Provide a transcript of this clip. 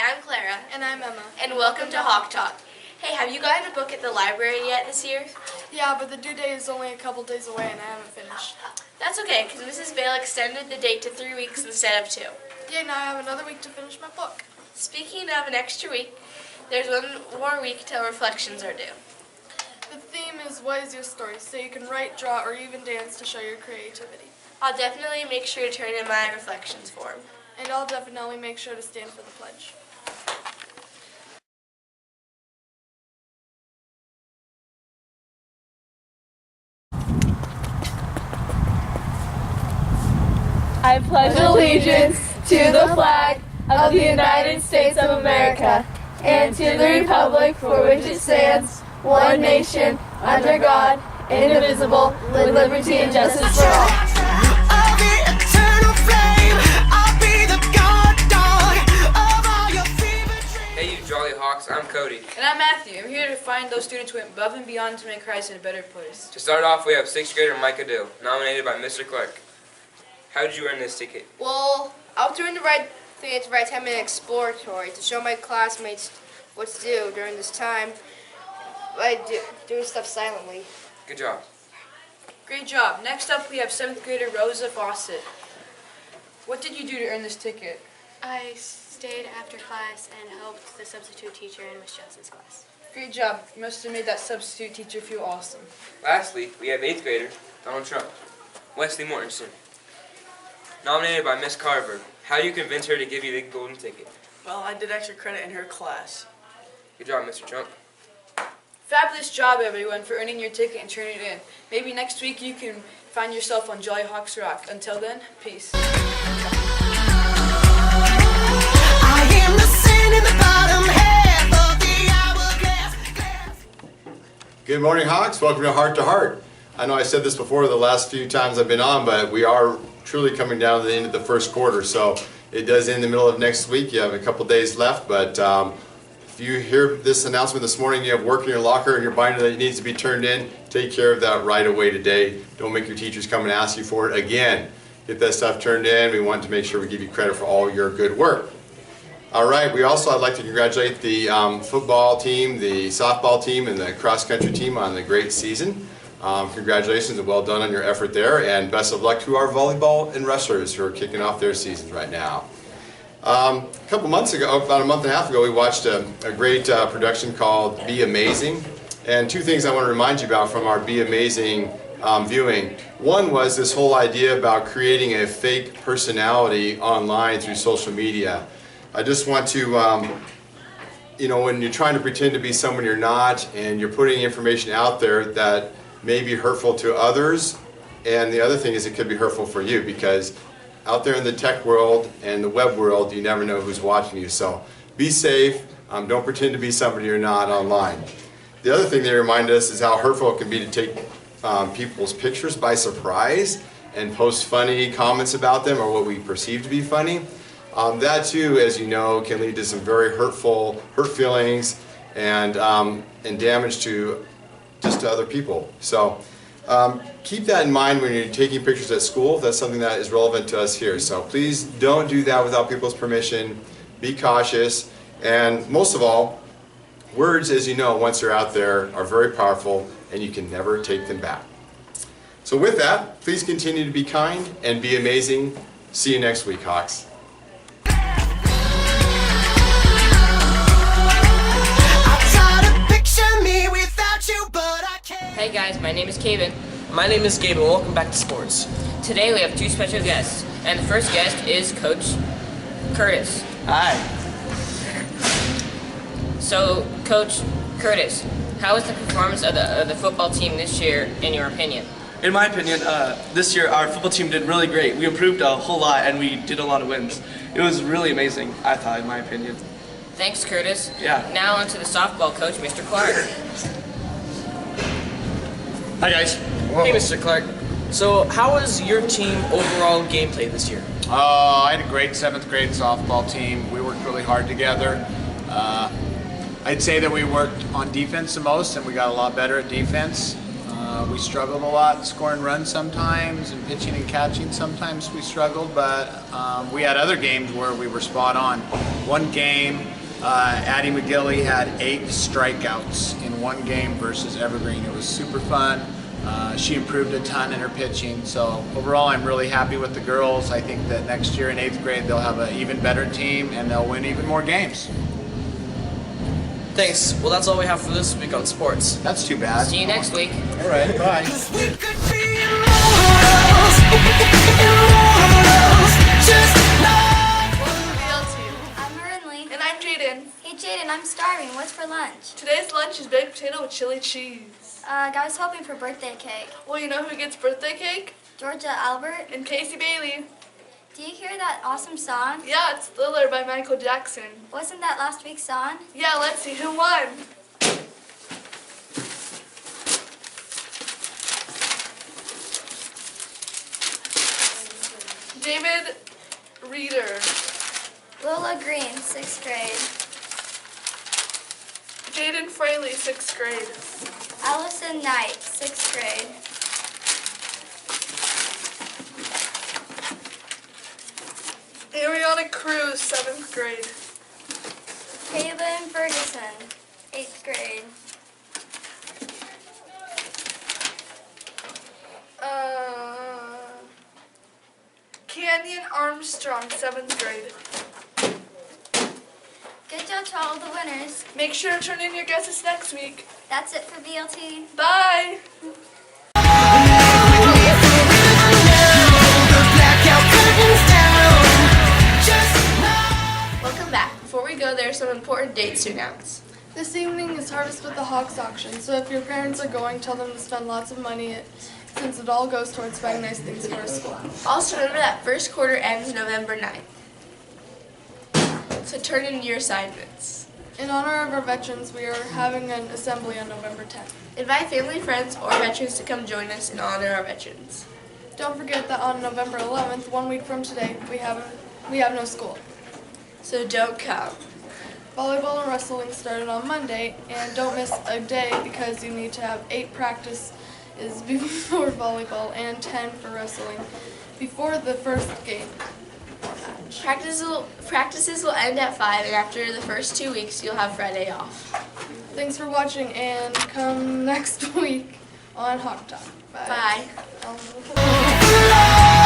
Hi, I'm Clara. And I'm Emma. And welcome to Hawk Talk. Hey, have you gotten a book at the library yet this year? Yeah, but the due date is only a couple days away and I haven't finished. That's okay, because Mrs. Bale extended the date to 3 weeks instead of 2. Yeah, now I have another week to finish my book. Speaking of an extra week, there's one more week till reflections are due. The theme is what is your story, so you can write, draw, or even dance to show your creativity. I'll definitely make sure to turn in my reflections form. And I'll definitely make sure to stand for the pledge. I pledge allegiance to the flag of the United States of America and to the republic for which it stands, one nation, under God, indivisible, with liberty and justice for all. I'll be eternal flame. I'll be the guard dog of all your fever dreams. Hey you Jolly Hawks, I'm Cody. And I'm Matthew. I'm here to find those students who went above and beyond to make Christ in a better place. To start off, we have 6th grader Micah Dill, nominated by Mr. Clark. How did you earn this ticket? Well, I was doing the right thing to write 10-minute exploratory to show my classmates what to do during this time by doing stuff silently. Good job. Great job. Next up, we have 7th grader Rosa Fawcett. What did you do to earn this ticket? I stayed after class and helped the substitute teacher in Miss Justin's class. Great job. You must have made that substitute teacher feel awesome. Lastly, we have 8th grader Donald Trump. Wesley Mortensen, nominated by Miss Carver. How do you convince her to give you the golden ticket? Well, I did extra credit in her class. Good job, Mr. Trump. Fabulous job, everyone, for earning your ticket and turning it in. Maybe next week you can find yourself on Jolly Hawks Rock. Until then, peace. I am the sand in the bottom half of the hourglass. Good morning, Hawks. Welcome to Heart to Heart. I know I said this before the last few times I've been on, but we are truly coming down to the end of the first quarter. So it does end the middle of next week. You have a couple days left, but if you hear this announcement this morning, you have work in your locker and your binder that needs to be turned in, take care of that right away today. Don't make your teachers come and ask you for it again. Get that stuff turned in. We want to make sure we give you credit for all your good work. All right, I'd like to congratulate the football team, the softball team, and the cross-country team on the great season. Congratulations and well done on your effort there, and best of luck to our volleyball and wrestlers who are kicking off their seasons right now. A couple months ago, about a month and a half ago, we watched a great production called Be Amazing, and two things I want to remind you about from our Be Amazing viewing. One was this whole idea about creating a fake personality online through social media. I just want to, when you're trying to pretend to be someone you're not and you're putting information out there that may be hurtful to others, and the other thing is it could be hurtful for you, because out there in the tech world and the web world, you never know who's watching you. So be safe. Don't pretend to be somebody you're not online. The other thing they remind us is how hurtful it can be to take people's pictures by surprise and post funny comments about them or what we perceive to be funny. That too, as you know, can lead to some very hurt feelings and damage to other people. So keep that in mind when you're taking pictures at school. That's something that is relevant to us here. So please don't do that without people's permission. Be cautious. And most of all, words, as you know, once they're out there, are very powerful and you can never take them back. So with that, please continue to be kind and be amazing. See you next week, Hawks. Hey guys, my name is Kaven. My name is Gabe and welcome back to sports. Today we have two special guests, and the first guest is Coach Curtis. Hi. So, Coach Curtis, how was the performance of the football team this year, in your opinion? In my opinion, this year our football team did really great. We improved a whole lot and we did a lot of wins. It was really amazing, I thought, in my opinion. Thanks, Curtis. Yeah. Now on to the softball coach, Mr. Clark. Hi guys. Whoa. Hey Mr. Clark. So how was your team overall gameplay this year? I had a great 7th grade softball team. We worked really hard together. I'd say that we worked on defense the most and we got a lot better at defense. We struggled a lot scoring runs sometimes, and pitching and catching sometimes we struggled, but we had other games where we were spot on. One game Addie McGilly had 8 strikeouts in one game versus Evergreen. It was super fun. She improved a ton in her pitching. So overall, I'm really happy with the girls. I think that next year in 8th grade, they'll have an even better team and they'll win even more games. Thanks. Well, that's all we have for this week on sports. That's too bad. See you next week. All right, bye. We could be immortals, immortals, just like I'm Marinley. And I'm Jaden. Hey Jaden, I'm starving. What's for lunch? Today's lunch is baked potato with chili cheese. I was hoping for birthday cake. Well, you know who gets birthday cake? Georgia Albert. And Casey Bailey. Do you hear that awesome song? Yeah, it's Thriller by Michael Jackson. Wasn't that last week's song? Yeah, let's see who won. David Reeder. Lola Green, 6th grade. Jaden Fraley, 6th grade. Allison Knight, 6th grade. Ariana Cruz, 7th grade. Kaylin Ferguson, 8th grade. Canyon Armstrong, 7th grade. Good job to all the winners. Make sure to turn in your guesses next week. That's it for VLT. Bye! Welcome back. Before we go, there are some important dates to announce. This evening is Harvest with the Hawks auction, so if your parents are going, tell them to spend lots of money since it all goes towards buying nice things for our school. Also remember that first quarter ends November 9th. So turn in your assignments. In honor of our veterans, we are having an assembly on November 10th. Invite family, friends, or veterans to come join us and honor our veterans. Don't forget that on November 11th, 1 week from today, we have no school. So don't come. Volleyball and wrestling started on Monday, and don't miss a day because you need to have 8 practices before volleyball and 10 for wrestling before the first game. Practices will end at 5, and after the first 2 weeks, you'll have Friday off. Thanks for watching, and come next week on Hawk Talk. Bye. Bye.